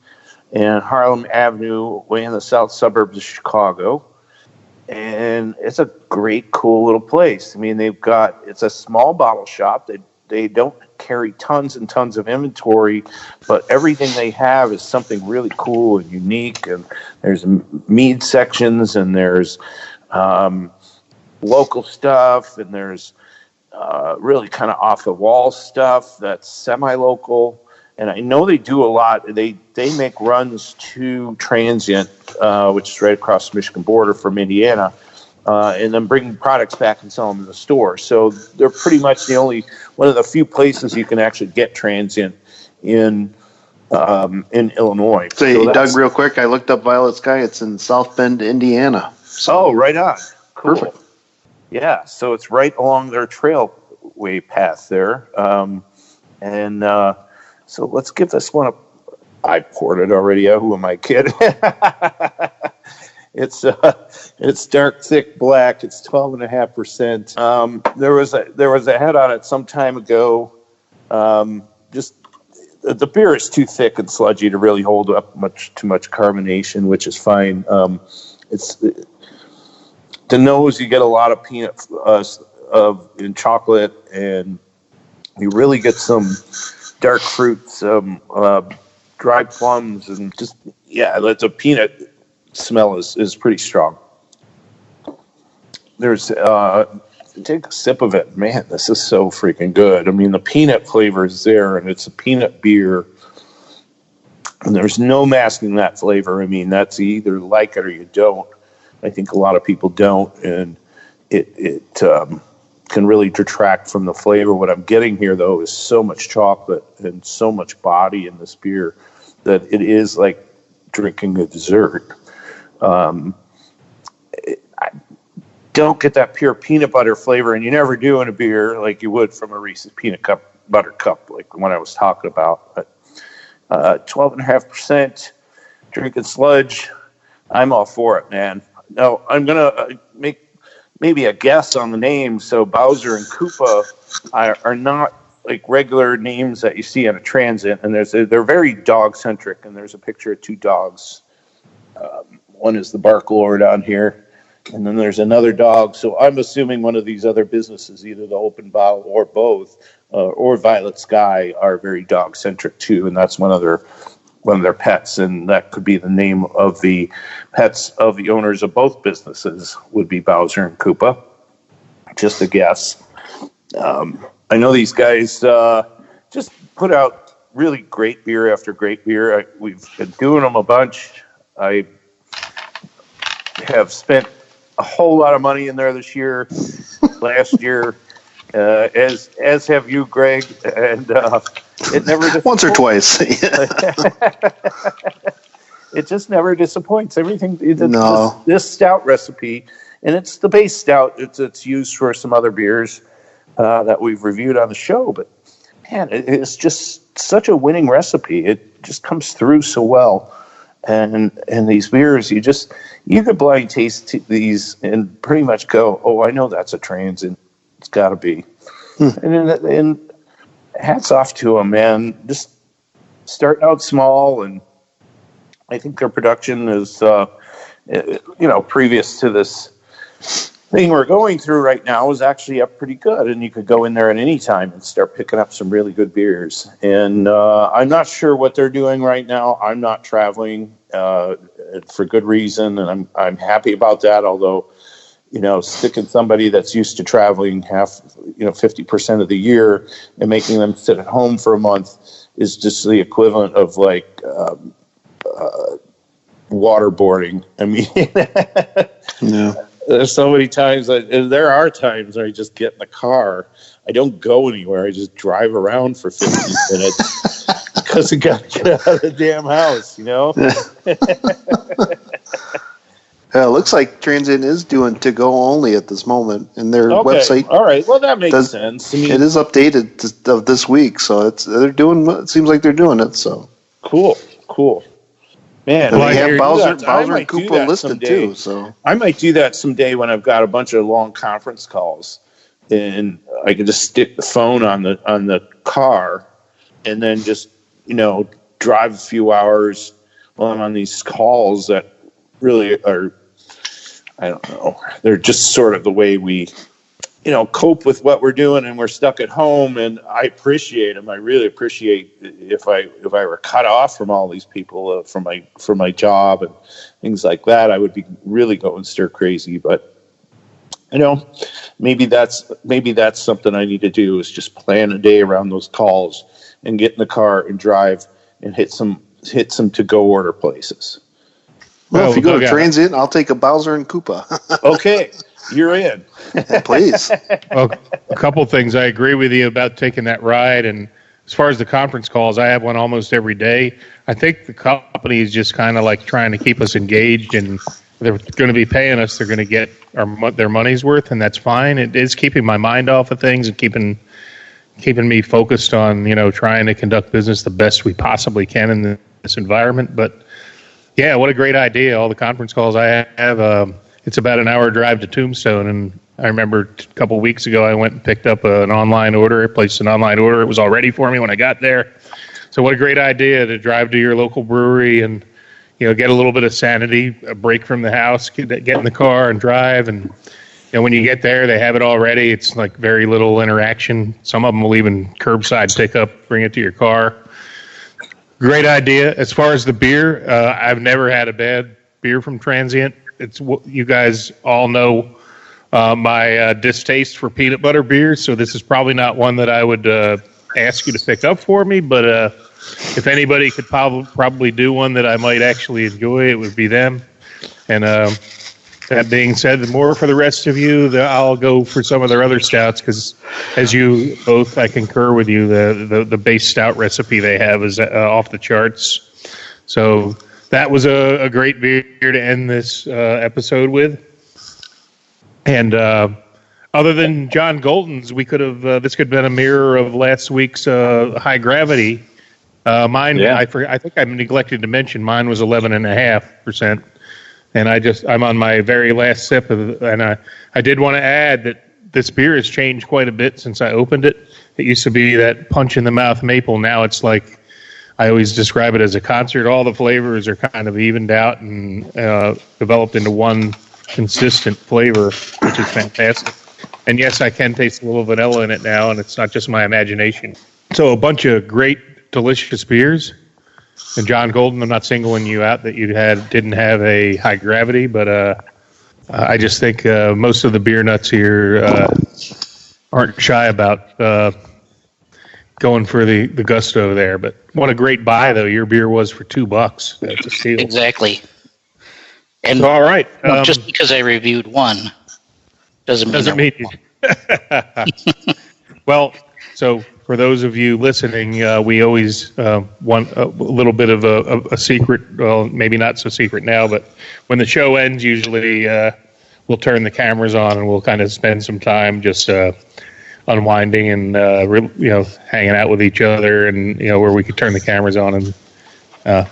and Harlem Avenue, way in the south suburbs of Chicago. And it's a great, cool little place. I mean, it's a small bottle shop. They don't carry tons and tons of inventory, but everything they have is something really cool and unique. And there's mead sections, and there's local stuff, and there's really kind of off the wall stuff that's semi-local. And I know they do a lot. They make runs to Transient, which is right across the Michigan border from Indiana, and then bring products back and sell them in the store. So they're pretty much one of the few places you can actually get Transient in Illinois. So Doug, real quick, I looked up Violet Sky. It's in South Bend, Indiana. So right on. Cool. Perfect. Yeah, so it's right along their trailway path there. So let's give this one I poured it already. Who am I kidding? It's dark, thick black. It's 12.5%. There was a head on it some time ago. Just the beer is too thick and sludgy to really hold up too much carbonation, which is fine. It's the nose. You get a lot of peanut in chocolate, and you really get some dark fruits, dried plums, and just the peanut smell is pretty strong. There's take a sip of it. Man, this is so freaking good. I mean, the peanut flavor is there, and it's a peanut beer, and there's no masking that flavor. I mean, that's you either like it or you don't. I think a lot of people don't, and it can really detract from the flavor. What I'm getting here, though, is so much chocolate and so much body in this beer that it is like drinking a dessert. Don't get that pure peanut butter flavor, and you never do in a beer like you would from a Reese's peanut butter cup, like the one I was talking about. But 12.5% drinking sludge, I'm all for it, man. Now, I'm going to make maybe a guess on the name. So Bowser and Koopa are not like regular names that you see on a transit, and they're very dog-centric, and there's a picture of two dogs. One is the Bark Lord on here, and then there's another dog. So I'm assuming one of these other businesses, either the Open Bottle or both, or Violet Sky, are very dog-centric too, and that's one of their pets, and that could be the name of the pets of the owners of both businesses would be Bowser and Koopa. Just a guess. I know these guys just put out really great beer after great beer. We've been doing them a bunch. I have spent a whole lot of money in there this year, last year, as have you, Greg, and it never once or twice. It just never disappoints. Everything. No. This stout recipe, and it's the base stout. It's used for some other beers that we've reviewed on the show, but man, it's just such a winning recipe. It just comes through so well. And these beers, you could blind taste these and pretty much go, oh, I know that's a Transit. It's got to be. And hats off to them, man. Just starting out small, and I think their production is, previous to this thing we're going through right now, is actually up pretty good, and you could go in there at any time and start picking up some really good beers. And I'm not sure what they're doing right now. I'm not traveling for good reason, and I'm happy about that. Although, sticking somebody that's used to traveling 50% of the year and making them sit at home for a month is just the equivalent of like waterboarding. I mean, yeah. There's so many times there are times where I just get in the car. I don't go anywhere. I just drive around for 15 minutes because I got to get out of the damn house, It looks like Transit is doing to-go only at this moment, and their website. All right, well that makes sense. I mean, it is updated this week, so they're doing. It seems like they're doing it. So cool. Man, and they have Bowser and Koopa listed someday. too. So I might do that someday when I've got a bunch of long conference calls, and I can just stick the phone on the car, and then just drive a few hours while I'm on these calls that really are, I don't know, they're just sort of the way we cope with what we're doing, and we're stuck at home, and I appreciate them. I really appreciate if I were cut off from all these people from my job and things like that, I would be really going stir crazy. But maybe that's something I need to do, is just plan a day around those calls and get in the car and drive and hit some to go order places. Well, if you go to Transit, I'll take a Bowser and Koopa. Okay, you're in. Please. Well, a couple things. I agree with you about taking that ride. And as far as the conference calls, I have one almost every day. I think the company is just kind of like trying to keep us engaged, and they're going to be paying us. They're going to get their money's worth, and that's fine. It is keeping my mind off of things and keeping me focused on, trying to conduct business the best we possibly can in this environment. But yeah, what a great idea. All the conference calls I have, it's about an hour drive to Tombstone, and I remember a couple of weeks ago I went and picked up an online order. I placed an online order. It was all ready for me when I got there. So what a great idea to drive to your local brewery and, get a little bit of sanity, a break from the house, get in the car and drive. And, when you get there, they have it all ready. It's like very little interaction. Some of them will even curbside pickup, bring it to your car. Great idea. As far as the beer, I've never had a bad beer from Transient. It's you guys all know my distaste for peanut butter beers, so this is probably not one that I would ask you to pick up for me, but if anybody could probably do one that I might actually enjoy, it would be them. And that being said, more for the rest of you, I'll go for some of their other stouts, because as you both, I concur with you, the base stout recipe they have is off the charts. So that was a great beer to end this episode with. And other than John Golden's, we could have this could have been a mirror of last week's High Gravity. Mine, yeah. I think I neglected to mention, mine was 11.5%, and I'm on my very last sip of, and I did want to add that this beer has changed quite a bit since I opened it. It used to be that punch in the mouth maple. Now it's like, I always describe it as a concert. All the flavors are kind of evened out and developed into one consistent flavor, which is fantastic. And yes, I can taste a little vanilla in it now, and it's not just my imagination. So a bunch of great, delicious beers. And John Golden, I'm not singling you out that you didn't have a High Gravity, but I just think most of the beer nuts here aren't shy about going for the gusto there. But what a great buy, though. Your beer was for $2. That's a steal. Exactly. And so, all right. Just because I reviewed one doesn't mean Well, so for those of you listening, we always want a little bit of a secret. Well, maybe not so secret now, but when the show ends, usually we'll turn the cameras on and we'll kind of spend some time just unwinding and hanging out with each other, and where we could turn the cameras on. And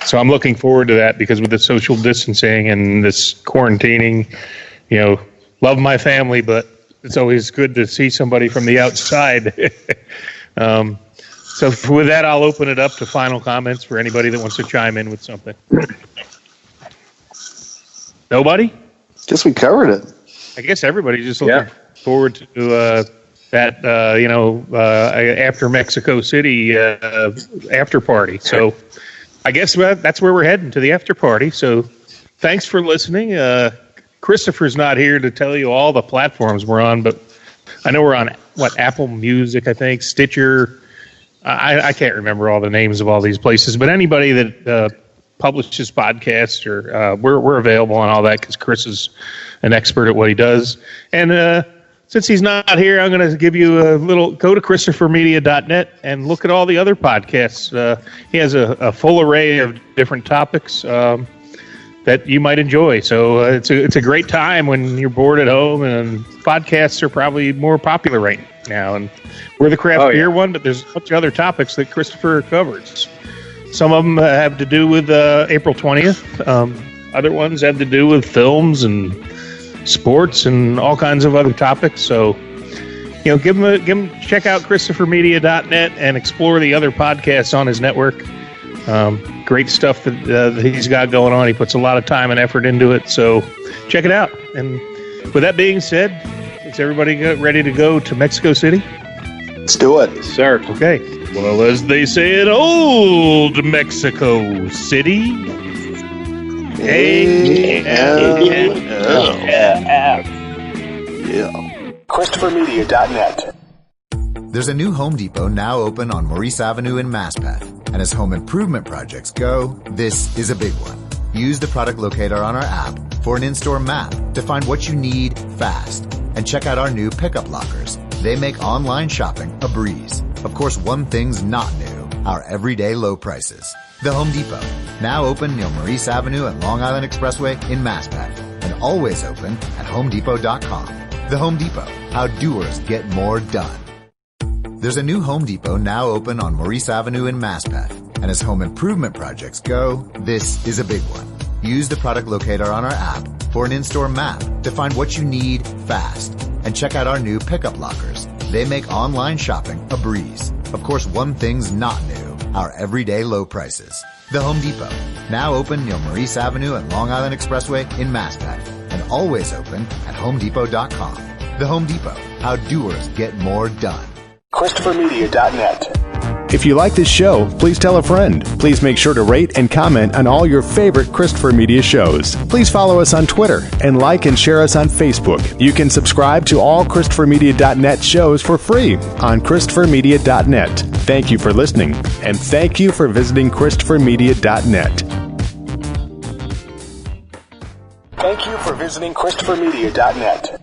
so I'm looking forward to that, because with the social distancing and this quarantining, love my family, but it's always good to see somebody from the outside. So with that, I'll open it up to final comments for anybody that wants to chime in with something. Nobody? Guess we covered it. I guess everybody's just looking forward to that, after Mexico City after party. So I guess that's where we're heading, to the after party. So thanks for listening. Christopher's not here to tell you all the platforms we're on, but I know we're on, Apple Music, I think, Stitcher. I can't remember all the names of all these places, but anybody that publishes podcasts, or we're available on all that, because Chris is an expert at what he does. And since he's not here, I'm going to give you go to ChristopherMedia.net and look at all the other podcasts. He has a full array of different topics that you might enjoy. So it's a great time when you're bored at home, and podcasts are probably more popular right now. And we're the craft beer one, but there's a bunch of other topics that Christopher covers. Some of them have to do with April 20th. Other ones have to do with films and sports and all kinds of other topics. So, give him check out ChristopherMedia.net and explore the other podcasts on his network. Great stuff that he's got going on. He puts a lot of time and effort into it. So check it out. And with that being said, is everybody ready to go to Mexico City? Let's do it. Yes, sir. Okay. Well, as they say in old Mexico City, ChristopherMedia.net. There's a new Home Depot now open on Maurice Avenue in Maspeth. And as home improvement projects go, this is a big one. Use the product locator on our app for an in-store map to find what you need fast. And check out our new pickup lockers. They make online shopping a breeze. Of course, one thing's not new, our everyday low prices. The Home Depot, now open near Maurice Avenue and Long Island Expressway in Maspeth, and always open at HomeDepot.com. The Home Depot, how doers get more done. There's a new Home Depot now open on Maurice Avenue in Maspeth. And as home improvement projects go, this is a big one. Use the product locator on our app for an in-store map to find what you need fast. And check out our new pickup lockers. They make online shopping a breeze. Of course, one thing's not new, our everyday low prices. The Home Depot, now open near Maurice Avenue and Long Island Expressway in Maspeth, and always open at homedepot.com. The Home Depot, how doers get more done. ChristopherMedia.net. If you like this show, please tell a friend. Please make sure to rate and comment on all your favorite Christopher Media shows. Please follow us on Twitter and like and share us on Facebook. You can subscribe to all ChristopherMedia.net shows for free on ChristopherMedia.net. Thank you for listening, and thank you for visiting ChristopherMedia.net. Thank you for visiting ChristopherMedia.net.